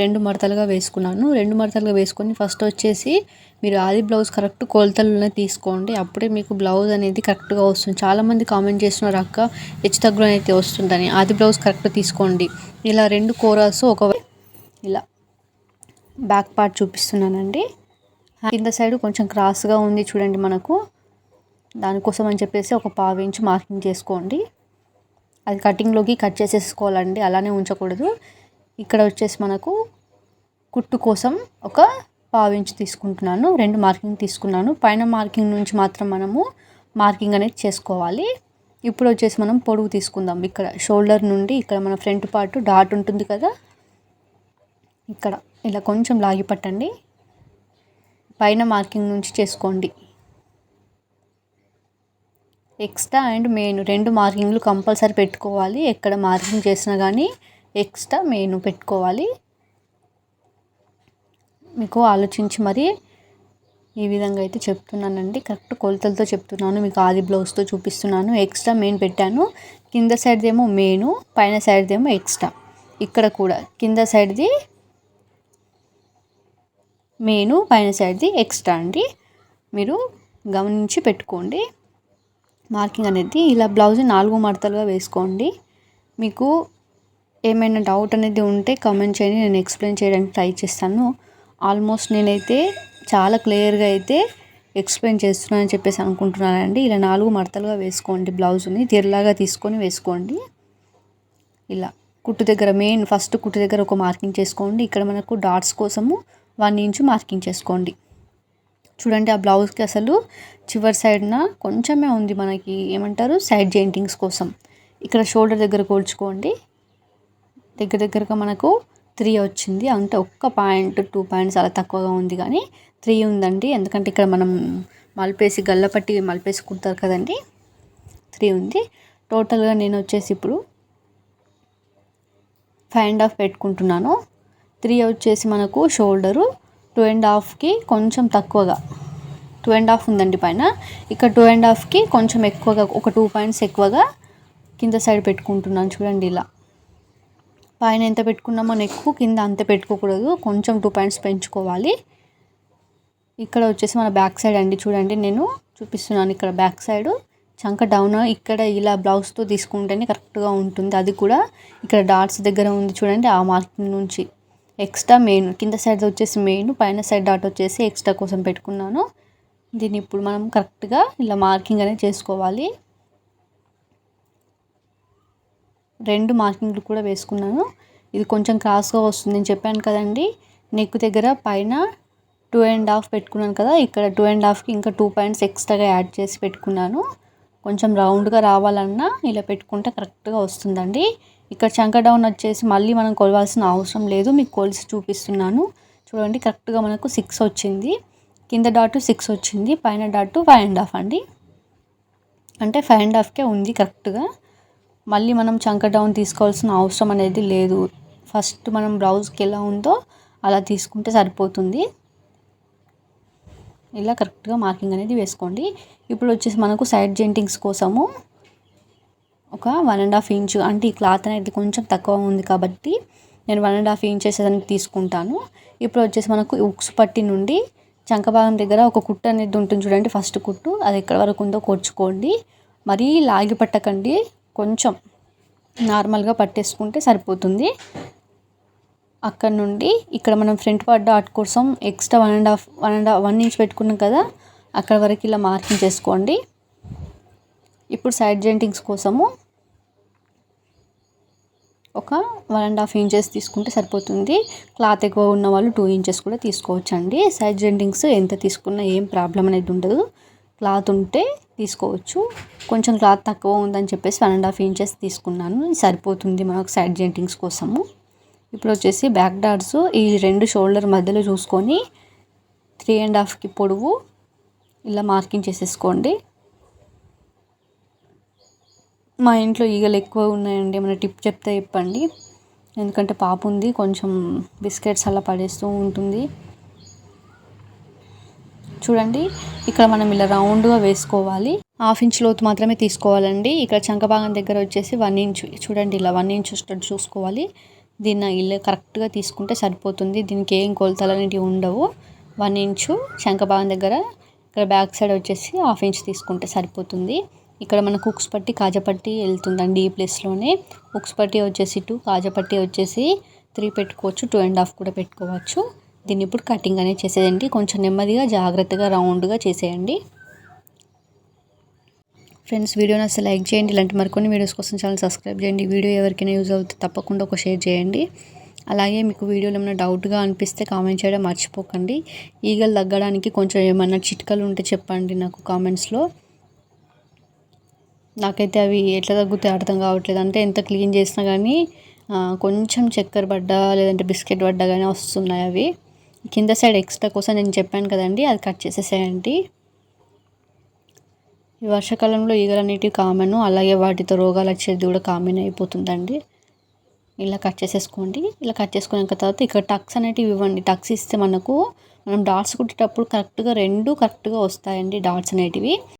2 మడతలుగా వేసుకున్నాను. 2 మడతలుగా వేసుకొని ఫస్ట్ వచ్చేసి మీరు ఆది బ్లౌజ్ కరెక్ట్ కొలతలనే తీసుకోండి. అప్పుడే మీకు బ్లౌజ్ అనేది కరెక్ట్‌గా వస్తుంది. చాలామంది కామెంట్ చేస్తున్నారు అక్క హెచ్చు తగ్గులు అయితే వస్తుందని. ఆది బ్లౌజ్ కరెక్ట్ తీసుకోండి. ఇలా 2 కోరాస్ ఇలా బ్యాక్ పార్ట్ చూపిస్తున్నానండి. కింద సైడ్ కొంచెం క్రాస్‌గా ఉంది చూడండి మనకు. దానికోసం అని చెప్పేసి ఒక 1/2 ఇంచ్ మార్కింగ్ చేసుకోండి. అది కటింగ్లోకి కట్ చేసేసుకోవాలండి, అలానే ఉంచకూడదు. ఇక్కడ వచ్చేసి మనకు కుట్టు కోసం ఒక 1/2 ఇంచ్ తీసుకుంటున్నాను. 2 మార్కింగ్ తీసుకున్నాను. పైన మార్కింగ్ నుంచి మాత్రం మనము మార్కింగ్ అనేది చేసుకోవాలి. ఇప్పుడు వచ్చేసి మనం పొడవు తీసుకుందాం. ఇక్కడ షోల్డర్ నుండి ఇక్కడ మన ఫ్రంట్ పార్ట్ డాట్ ఉంటుంది కదా, ఇక్కడ ఇలా కొంచెం లాగి పట్టండి. పైన మార్కింగ్ నుంచి చేసుకోండి. ఎక్స్ట్రా అండ్ మెయిన్ 2 మార్కింగ్లు కంపల్సరీ పెట్టుకోవాలి. ఎక్కడ మార్కింగ్ చేసినా కానీ ఎక్స్ట్రా మెయిన్ పెట్టుకోవాలి. మీకు ఆలోచించి మరి ఈ విధంగా అయితే చెప్తున్నానండి. కరెక్ట్ కొలతలతో చెప్తున్నాను. మీకు ఆది బ్లౌజ్తో చూపిస్తున్నాను. ఎక్స్ట్రా మెయిన్ పెట్టాను. కింద సైడ్దేమో మెయిన్, పైన సైడ్దేమో ఎక్స్ట్రా. ఇక్కడ కూడా కింద సైడ్ది మెయిన్, పైన సైడ్ది ఎక్స్ట్రా అండి. మీరు గమనించి పెట్టుకోండి మార్కింగ్ అనేది. ఇలా బ్లౌజ్ 4 మడతలుగా వేసుకోండి. మీకు ఏమైనా డౌట్ అనేది ఉంటే కామెంట్ చేయండి, నేను ఎక్స్ప్లెయిన్ చేయడానికి ట్రై చేస్తాను. ఆల్మోస్ట్ నేనైతే చాలా క్లియర్గా అయితే ఎక్స్ప్లెయిన్ చేస్తున్నానని చెప్పేసి అనుకుంటున్నానండి. ఇలా 4 మడతలుగా వేసుకోండి. బ్లౌజ్ని తీరలాగా తీసుకొని వేసుకోండి. ఇలా కుట్టు దగ్గర మెయిన్ ఫస్ట్ కుట్టు దగ్గర ఒక మార్కింగ్ చేసుకోండి. ఇక్కడ మనకు డాట్స్ కోసము 1 ఇంచ్ మార్కింగ్ చేసుకోండి. చూడండి ఆ బ్లౌజ్కి అసలు చివరి సైడ్న కొంచెమే ఉంది మనకి ఏమంటారు సైడ్ జాయింటింగ్స్ కోసం. ఇక్కడ షోల్డర్ దగ్గర కోల్చుకోండి. దగ్గరగా మనకు 3 వచ్చింది. అంటే ఒక్క పాయింట్ 2 పాయింట్స్ అలా తక్కువగా ఉంది, కానీ 3 ఉందండి. ఎందుకంటే ఇక్కడ మనం మలిపేసి గల్లపట్టి మలిపేసి కుడతారు కదండి, 3 ఉంది. టోటల్గా నేను వచ్చేసి ఇప్పుడు 5.5 పెట్టుకుంటున్నాను. 3 వచ్చేసి మనకు షోల్డరు 2.5కి కొంచెం తక్కువగా 2.5 ఉందండి పైన. ఇక్కడ 2.5కి కొంచెం ఎక్కువగా ఒక 2 పాయింట్స్ ఎక్కువగా కింద సైడ్ పెట్టుకుంటున్నాను. చూడండి ఇలా పైన ఎంత పెట్టుకున్నామో నెక్కు కింద అంత పెట్టుకోకూడదు, కొంచెం 2 పాయింట్స్ పెంచుకోవాలి. ఇక్కడ వచ్చేసి మన బ్యాక్ సైడ్ అండి. చూడండి నేను చూపిస్తున్నాను. ఇక్కడ బ్యాక్ సైడ్ చంక డౌన్ ఇక్కడ ఇలా బ్లౌజ్తో తీసుకుంటేనే కరెక్ట్గా ఉంటుంది. అది కూడా ఇక్కడ డాట్స్ దగ్గర ఉంది చూడండి, ఆ మార్కింగ్ నుంచి ఎక్స్ట్రా మెయిన్. కింద సైడ్ వచ్చేసి మెయిన్, పైన సైడ్ డాట్ వచ్చేసి ఎక్స్ట్రా కోసం పెట్టుకున్నాను. దీన్ని ఇప్పుడు మనం కరెక్ట్గా ఇలా మార్కింగ్ అనేది చేసుకోవాలి. 2 మార్కింగ్లు కూడా వేసుకున్నాను. ఇది కొంచెం క్రాస్గా వస్తుంది నేను చెప్పాను కదండి. నెక్ దగ్గర పైన 2.5 పెట్టుకున్నాను కదా, ఇక్కడ 2.5కి ఇంకా 2 పాయింట్స్ ఎక్స్ట్రాగా యాడ్ చేసి పెట్టుకున్నాను. కొంచెం రౌండ్గా రావాలన్నా ఇలా పెట్టుకుంటే కరెక్ట్గా వస్తుందండి. ఇక్కడ చంక డౌన్ వచ్చేసి మళ్ళీ మనం కొలవాల్సిన అవసరం లేదు, మీకు కొలిసి చూపిస్తున్నాను. చూడండి కరెక్ట్గా మనకు 6 వచ్చింది. కింద డాట్ 6 వచ్చింది, పైన డాట్ 5.5 అండి. అంటే 5.5కే ఉంది కరెక్ట్గా. మళ్ళీ మనం చంక డౌన్ తీసుకోవాల్సిన అవసరం అనేది లేదు. ఫస్ట్ మనం బ్లౌజ్కి ఎలా ఉందో అలా తీసుకుంటే సరిపోతుంది. ఇలా కరెక్ట్గా మార్కింగ్ అనేది వేసుకోండి. ఇప్పుడు వచ్చేసి మనకు సైడ్ జాయింటింగ్స్ కోసము ఒక 1.5 ఇంచ్, అంటే ఈ క్లాత్ అనేది కొంచెం తక్కువ ఉంది కాబట్టి నేను 1.5 ఇంచెస్ అనేది తీసుకుంటాను. ఇప్పుడు వచ్చేసి మనకు ఉక్స్ పట్టి నుండి చంక భాగం దగ్గర ఒక కుట్టు అనేది ఉంటుంది చూడండి, ఫస్ట్ కుట్టు అది ఎక్కడ వరకు ఉందో కొర్చుకోండి. మరీ లాగి పట్టకండి, కొంచెం నార్మల్గా పట్టేసుకుంటే సరిపోతుంది. అక్కడ నుండి ఇక్కడ మనం ఫ్రంట్ పార్ట్ డాట్ కోసం ఎక్స్ట్రా 1 ఇంచ్ పెట్టుకున్నాం కదా, అక్కడ వరకు ఇలా మార్కింగ్ చేసుకోండి. ఇప్పుడు సైడ్ జాయింటింగ్స్ కోసము ఒక 1.5 ఇంచెస్ తీసుకుంటే సరిపోతుంది. క్లాత్ ఎక్కువ ఉన్న వాళ్ళు 2 ఇంచెస్ కూడా తీసుకోవచ్చండి. సైడ్ జాయింటింగ్స్ ఎంత తీసుకున్నా ఏం ప్రాబ్లం అనేది ఉండదు, క్లాత్ ఉంటే తీసుకోవచ్చు. కొంచెం క్లాత్ తక్కువ ఉందని చెప్పేసి 1.5 ఇంచెస్ తీసుకున్నాను, సరిపోతుంది మనకు సైడ్ జాయింటింగ్స్ కోసము. ఇప్పుడు వచ్చేసి బ్యాక్ డాట్స్ ఈ 2 షోల్డర్ మధ్యలో చూసుకొని 3.5కి పొడవు ఇలా మార్కింగ్ చేసేసుకోండి. మా ఇంట్లో ఈగలు ఎక్కువ ఉన్నాయండి, ఏమైనా టిప్ చెప్తే చెప్పండి. ఎందుకంటే పాప ఉంది, కొంచెం బిస్కెట్స్ అలా పడేస్తూ ఉంటుంది. చూడండి ఇక్కడ మనం ఇలా రౌండ్గా వేసుకోవాలి. 1/2 ఇంచ్ లోతు మాత్రమే తీసుకోవాలండి. ఇక్కడ చంక భాగం దగ్గర వచ్చేసి 1 ఇంచ్, చూడండి ఇలా 1 ఇంచ్ చూసుకోవాలి. దీన్ని ఇలా కరెక్ట్గా తీసుకుంటే సరిపోతుంది. దీనికి ఏం కొలతలు అనేటివి ఉండవు. 1 ఇంచు శంఖపాదం దగ్గర, ఇక్కడ బ్యాక్ సైడ్ వచ్చేసి 1/2 ఇంచ్ తీసుకుంటే సరిపోతుంది. ఇక్కడ మనకు ఉక్స్ పట్టి కాజాపట్టి వెళ్తుందండి ఈ ప్లేస్లోనే. ఉక్స్ పట్టి వచ్చేసి 2, కాజాపట్టి వచ్చేసి 3 పెట్టుకోవచ్చు, 2.5 కూడా పెట్టుకోవచ్చు. దీన్ని ఇప్పుడు కటింగ్ అనేది చేసేయండి. కొంచెం నెమ్మదిగా జాగ్రత్తగా రౌండ్గా చేసేయండి. ఫ్రెండ్స్, వీడియోని అసలు లైక్ చేయండి. ఇలాంటి మరికొన్ని వీడియోస్ కోసం ఛానల్ సబ్స్క్రైబ్ చేయండి. వీడియో ఎవరికైనా యూజ్ అవుతుంది తప్పకుండా ఒక షేర్ చేయండి. అలాగే మీకు వీడియోలో ఏమైనా డౌట్గా అనిపిస్తే కామెంట్ చేయడం మర్చిపోకండి. ఈగలు తగ్గడానికి కొంచెం ఏమన్నా చిట్కాలు ఉంటే చెప్పండి నాకు కామెంట్స్లో. నాకైతే అవి ఎట్లా తగ్గుతాయి అర్థం కావట్లేదు. అంటే ఎంత క్లీన్ చేసినా కానీ కొంచెం చక్కెర పడ్డా లేదంటే బిస్కెట్ పడ్డా కానీ వస్తున్నాయి అవి. కింద సైడ్ ఎక్స్ట్రా కోసం నేను చెప్పాను కదండి, అది కట్ చేసేసేయండి. ఈ వర్షాకాలంలో ఈగలు అనేటివి కామన్, అలాగే వాటితో రోగాలు వచ్చేది కూడా కామన్ అయిపోతుందండి. ఇలా కట్ చేసేసుకోండి. ఇలా కట్ చేసుకున్న తర్వాత ఇక్కడ టక్స్ అనేటివి ఇవ్వండి. టక్స్ ఇస్తే మనం డాట్స్ కుట్టేటప్పుడు కరెక్ట్గా 2 కరెక్ట్గా వస్తాయండి డాట్స్ అనేటివి.